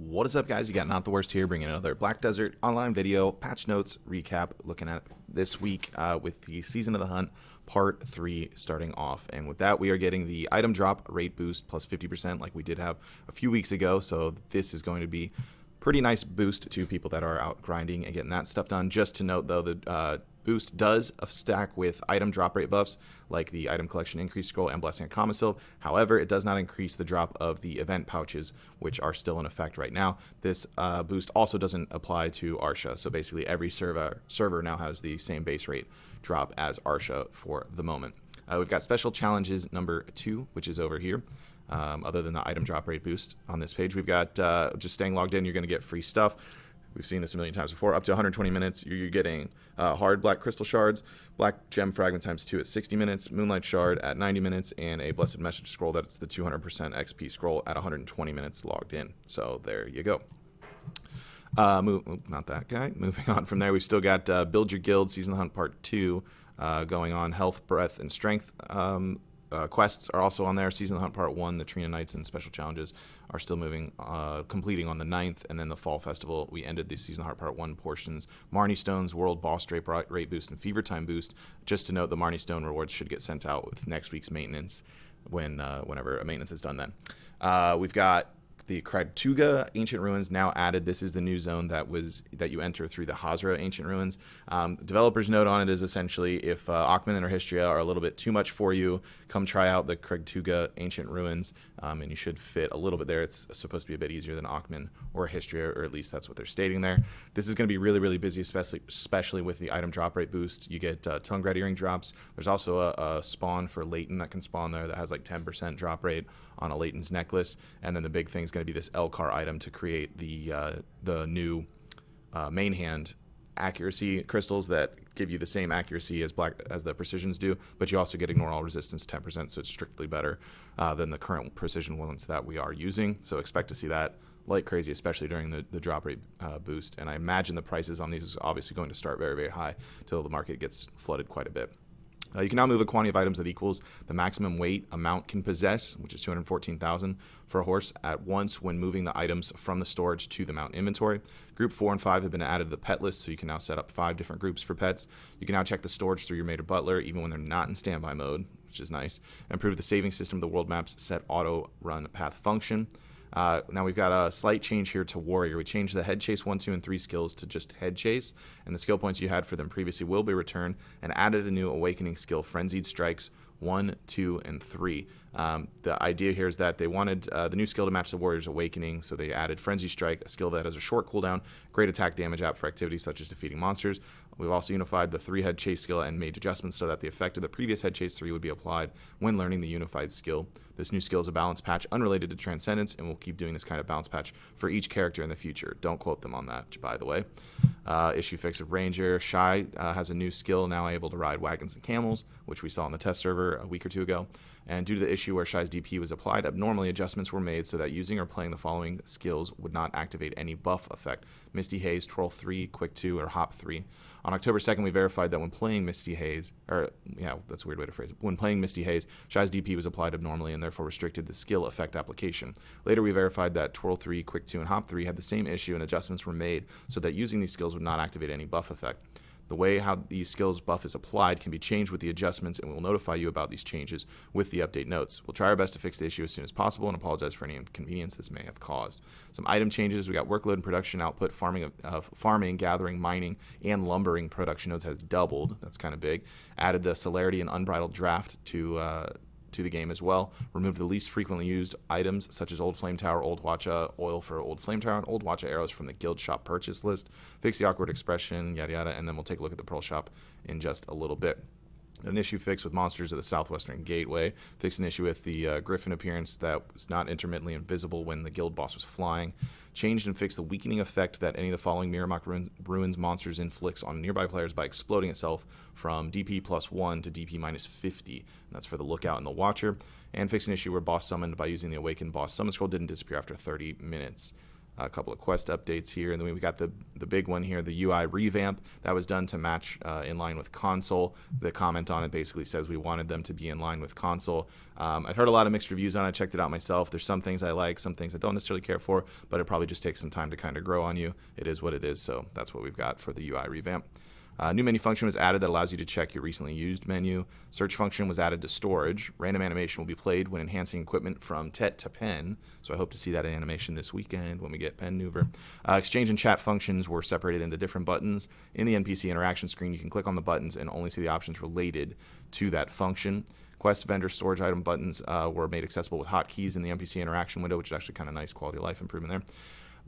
What is up, guys? You got Not the Worst here, bringing another Black Desert online video, patch notes, recap, looking at this week with the Season of the Hunt Part 3 starting off. And with that, we are getting the item drop rate boost plus 50% like we did have a few weeks ago. So this is going to be pretty nice boost to people that are out grinding and getting that stuff done. Just to note, though, the boost does stack with item drop rate buffs like the item collection increase scroll and blessing of Commissile. However, it does not increase the drop of the event pouches, which are still in effect right now. This boost also doesn't apply to Arsha, so basically every server now has the same base rate drop as Arsha for the moment. We've got special challenges number 2, which is over here. Other than the item drop rate boost on this page, we've got just staying logged in, you're going to get free stuff. We've seen this a million times before. Up to 120 minutes, you're getting hard black crystal shards, black gem fragment times 2 at 60 minutes, moonlight shard at 90 minutes, and a blessed message scroll that's the 200% XP scroll at 120 minutes logged in. So there you go. Not that guy. Moving on from there, we've still got Build Your Guild Season of the Hunt Part 2 going on. Health, Breath, and Strength quests are also on there. Season of the Hunt Part 1, the Trina Nights and special challenges are still moving, completing on the 9th, and then the Fall Festival, we ended the Season of the Hunt Part 1 portions. Marnie Stone's World Boss rate boost and Fever Time boost. Just to note, the Marnie Stone rewards should get sent out with next week's maintenance whenever a maintenance is done then. We've got the Kragtuga Ancient Ruins now added. This is the new zone that you enter through the Hazra Ancient Ruins. Developer's note on it is essentially if Akhman and Orhistria are a little bit too much for you, come try out the Kragtuga Ancient Ruins, and you should fit a little bit there. It's supposed to be a bit easier than Akhman or Orhistria, or at least that's what they're stating there. This is going to be really, really busy, especially with the item drop rate boost. You get tongue red earring drops. There's also a spawn for Leighton that can spawn there that has like 10% drop rate on a Leighton's necklace, and then the big thing is going to be this Elcar item to create the new main hand accuracy crystals that give you the same accuracy as the precisions do, but you also get ignore all resistance 10%, so it's strictly better than the current precision ones that we are using. So expect to see that like crazy, especially during the drop rate boost. And I imagine the prices on these is obviously going to start very, very high till the market gets flooded quite a bit. You can now move a quantity of items that equals the maximum weight a mount can possess, which is 214,000 for a horse, at once when moving the items from the storage to the mount inventory. Group 4 and 5 have been added to the pet list, so you can now set up 5 different groups for pets. You can now check the storage through your mate or butler, even when they're not in standby mode, which is nice. Improve the saving system of the world map's set auto run path function. Now we've got a slight change here to Warrior. We changed the Head Chase 1, 2, and 3 skills to just Head Chase, and the skill points you had for them previously will be returned, and added a new Awakening skill, Frenzied Strikes 1, 2, and 3. The idea here is that they wanted the new skill to match the Warrior's Awakening, so they added Frenzy Strike, a skill that has a short cooldown, great attack damage app for activities such as defeating monsters. We've also unified the 3 Head Chase skill and made adjustments so that the effect of the previous Head Chase 3 would be applied when learning the unified skill. This new skill is a balance patch unrelated to Transcendence, and we'll keep doing this kind of balance patch for each character in the future. Don't quote them on that, by the way. Issue fix of Ranger. Shy has a new skill, now able to ride wagons and camels, which we saw on the test server a week or 2 ago. And due to the issue where Shy's DP was applied abnormally, adjustments were made so that using or playing the following skills would not activate any buff effect: Misty Haze, Twirl 3, Quick 2, or Hop 3. On October 2nd, we verified that when playing Misty Haze, that's a weird way to phrase it. When playing Misty Haze, Shy's DP was applied abnormally and therefore restricted the skill effect application. Later, we verified that Twirl 3, Quick 2, and Hop 3 had the same issue, and adjustments were made so that using these skills would not activate any buff effect. The way how these skills buff is applied can be changed with the adjustments, and we'll notify you about these changes with the update notes. We'll try our best to fix the issue as soon as possible and apologize for any inconvenience this may have caused. Some item changes: we got workload and production output, farming, gathering, mining, and lumbering production nodes has doubled. That's kind of big. Added the celerity and unbridled draft to the game as well. Removed the least frequently used items such as Old Flame Tower, Old Watcha oil for Old Flame Tower, and Old Watcha arrows from the guild shop purchase list. Fix the awkward expression, yada yada, and then we'll take a look at the Pearl shop in just a little bit. An issue fix with monsters of the Southwestern Gateway. Fix an issue with the Griffin appearance that was not intermittently invisible when the guild boss was flying. Changed and fixed the weakening effect that any of the following Miramok Ruins monsters inflicts on nearby players by exploding itself from DP +1 to DP -50. And that's for the Lookout and the Watcher. And fix an issue where boss summoned by using the Awakened Boss Summon Scroll didn't disappear after 30 minutes. A couple of quest updates here, and then we got the big one here, the UI revamp that was done to match in line with console. The comment on it basically says we wanted them to be in line with console. I've heard a lot of mixed reviews on it. I checked it out myself. There's some things I like, some things I don't necessarily care for, but it probably just takes some time to kind of grow on you. It is what it is, so that's what we've got for the UI revamp. New menu function was added that allows you to check your recently used menu. Search function was added to storage. Random animation will be played when enhancing equipment from TET to pen. So I hope to see that animation this weekend when we get pen maneuver. Exchange and chat functions were separated into different buttons. In the NPC interaction screen, you can click on the buttons and only see the options related to that function. Quest, vendor, storage item buttons were made accessible with hotkeys in the NPC interaction window, which is actually kind of nice quality of life improvement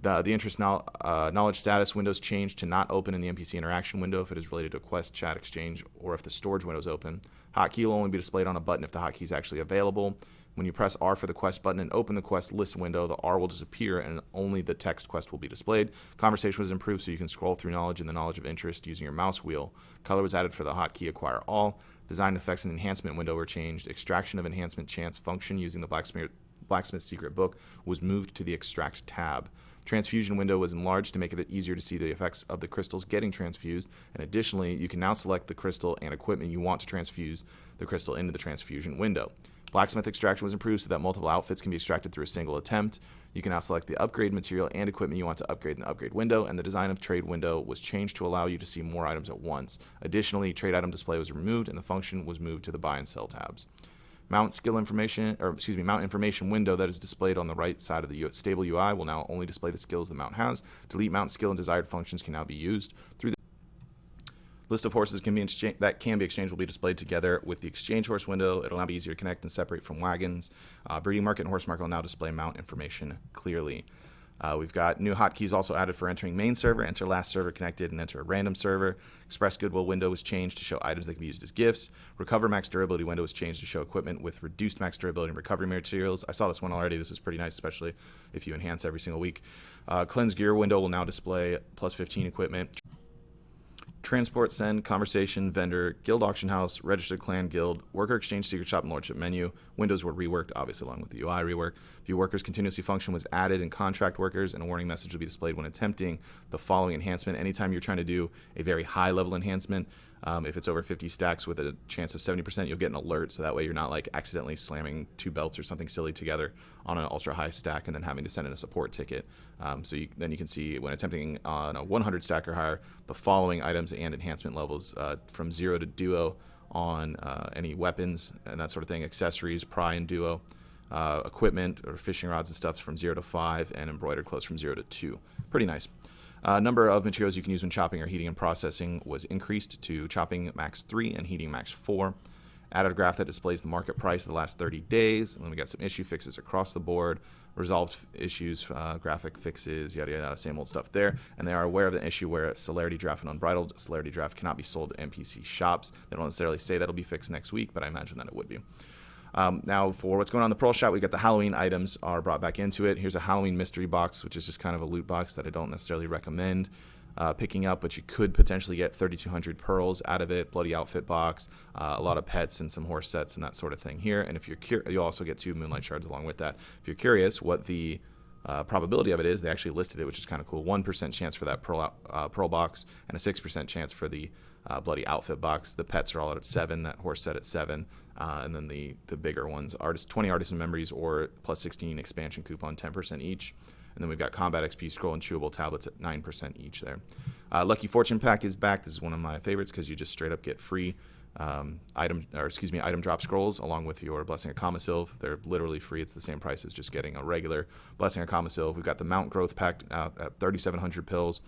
there. The interest knowledge status windows changed to not open in the NPC interaction window if it is related to a quest, chat, exchange, or if the storage window is open. Hotkey will only be displayed on a button if the hotkey is actually available. When you press R for the quest button and open the quest list window, the R will disappear and only the text quest will be displayed. Conversation was improved so you can scroll through knowledge and the knowledge of interest using your mouse wheel. Color was added for the hotkey acquire all. Design effects and enhancement window were changed. Extraction of enhancement chance function using the Blacksmith's Secret Book was moved to the Extract tab. Transfusion window was enlarged to make it easier to see the effects of the crystals getting transfused, and additionally, you can now select the crystal and equipment you want to transfuse the crystal into the transfusion window. Blacksmith extraction was improved so that multiple outfits can be extracted through a single attempt. You can now select the upgrade material and equipment you want to upgrade in the upgrade window, and the design of trade window was changed to allow you to see more items at once. Additionally, trade item display was removed and the function was moved to the buy and sell tabs. Mount information window that is displayed on the right side of the stable UI will now only display the skills the mount has. Delete mount skill and desired functions can now be used through the list of horses that can be exchanged will be displayed together with the exchange horse window. It'll now be easier to connect and separate from wagons. Breeding market and horse market will now display mount information clearly. We've got new hotkeys also added for entering main server, enter last server connected, and enter a random server. Express goodwill window was changed to show items that can be used as gifts. Recover max durability window was changed to show equipment with reduced max durability and recovery materials. I saw this one already. This is pretty nice, especially if you enhance every single week. Cleanse gear window will now display plus 15 equipment. Transport, send, conversation, vendor, guild auction house, registered clan guild, worker exchange, secret shop, and lordship menu. Windows were reworked, obviously, along with the UI rework. View workers continuously function was added in contract workers, and a warning message will be displayed when attempting the following enhancement. Anytime you're trying to do a very high level enhancement, if it's over 50 stacks with a chance of 70%, you'll get an alert, so that way you're not like accidentally slamming two belts or something silly together on an ultra high stack and then having to send in a support ticket. Then you can see when attempting on a 100 stack or higher, the following items and enhancement levels from 0 to duo on any weapons and that sort of thing, accessories, pry and duo, equipment or fishing rods and stuff from 0 to 5, and embroidered clothes from 0 to 2. Pretty nice. Number of materials you can use when chopping or heating and processing was increased to chopping max 3 and heating max 4. Added a graph that displays the market price of the last 30 days. And then we got some issue fixes across the board, resolved issues, graphic fixes, yada yada, same old stuff there. And they are aware of the issue where Celerity Draft and Unbridled Celerity Draft cannot be sold to NPC shops. They don't necessarily say that'll be fixed next week, but I imagine that it would be. Now, for what's going on in the Pearl Shop, we got the Halloween items are brought back into it. Here's a Halloween mystery box, which is just kind of a loot box that I don't necessarily recommend picking up, but you could potentially get 3,200 pearls out of it. Bloody outfit box, a lot of pets and some horse sets and that sort of thing here. And if you're you'll also get 2 moonlight shards along with that. If you're curious what the probability of it is, they actually listed it, which is kind of cool. 1% chance for that pearl box and a 6% chance for the bloody outfit box. The pets are all at 7, that horse set at 7, and then the bigger ones, 20 artisan memories or plus 16 expansion coupon, 10% each. And then we've got combat XP scroll and chewable tablets at 9% each there. Lucky Fortune Pack is back. This is one of my favorites because you just straight up get free item drop scrolls along with your Blessing of Kamasilv. They're literally free. It's the same price as just getting a regular Blessing of Kamasilv. We've got the Mount Growth Pack at 3,700 pearls.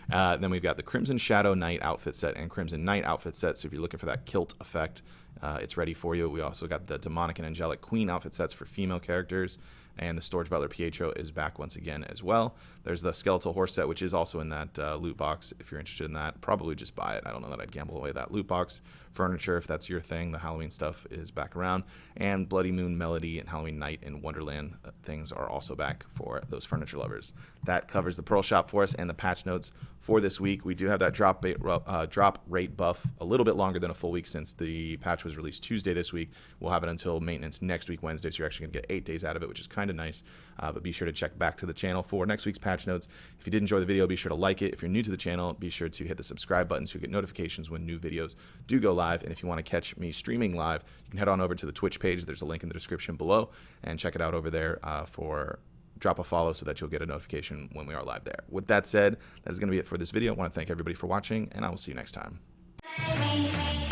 Then we've got the Crimson Shadow Knight outfit set and Crimson Knight outfit set. So if you're looking for that kilt effect, it's ready for you. We also got the Demonic and Angelic Queen outfit sets for female characters. And the Storage Butler Pietro is back once again as well. There's the Skeletal Horse set, which is also in that loot box. If you're interested in that, probably just buy it. I don't know that I'd gamble away that loot box. Furniture, if that's your thing, the Halloween stuff is back around. And Bloody Moon Melody and Halloween Night in Wonderland things are also back for those furniture lovers. That covers the Pearl Shop for us and the patch notes for this week. We do have that drop rate buff a little bit longer than a full week since the patch was released Tuesday this week. We'll have it until maintenance next week, Wednesday, so you're actually going to get 8 days out of it, which is kind kind of nice. But be sure to check back to the channel for next week's patch notes. If you did enjoy the video, be sure to like it. If you're new to the channel, be sure to hit the subscribe button so you get notifications when new videos do go live. And if you want to catch me streaming live, you can head on over to the Twitch page. There's a link in the description below, and check it out over there drop a follow so that you'll get a notification when we are live there. With that said, that is going to be it for this video. I want to thank everybody for watching, and I will see you next time.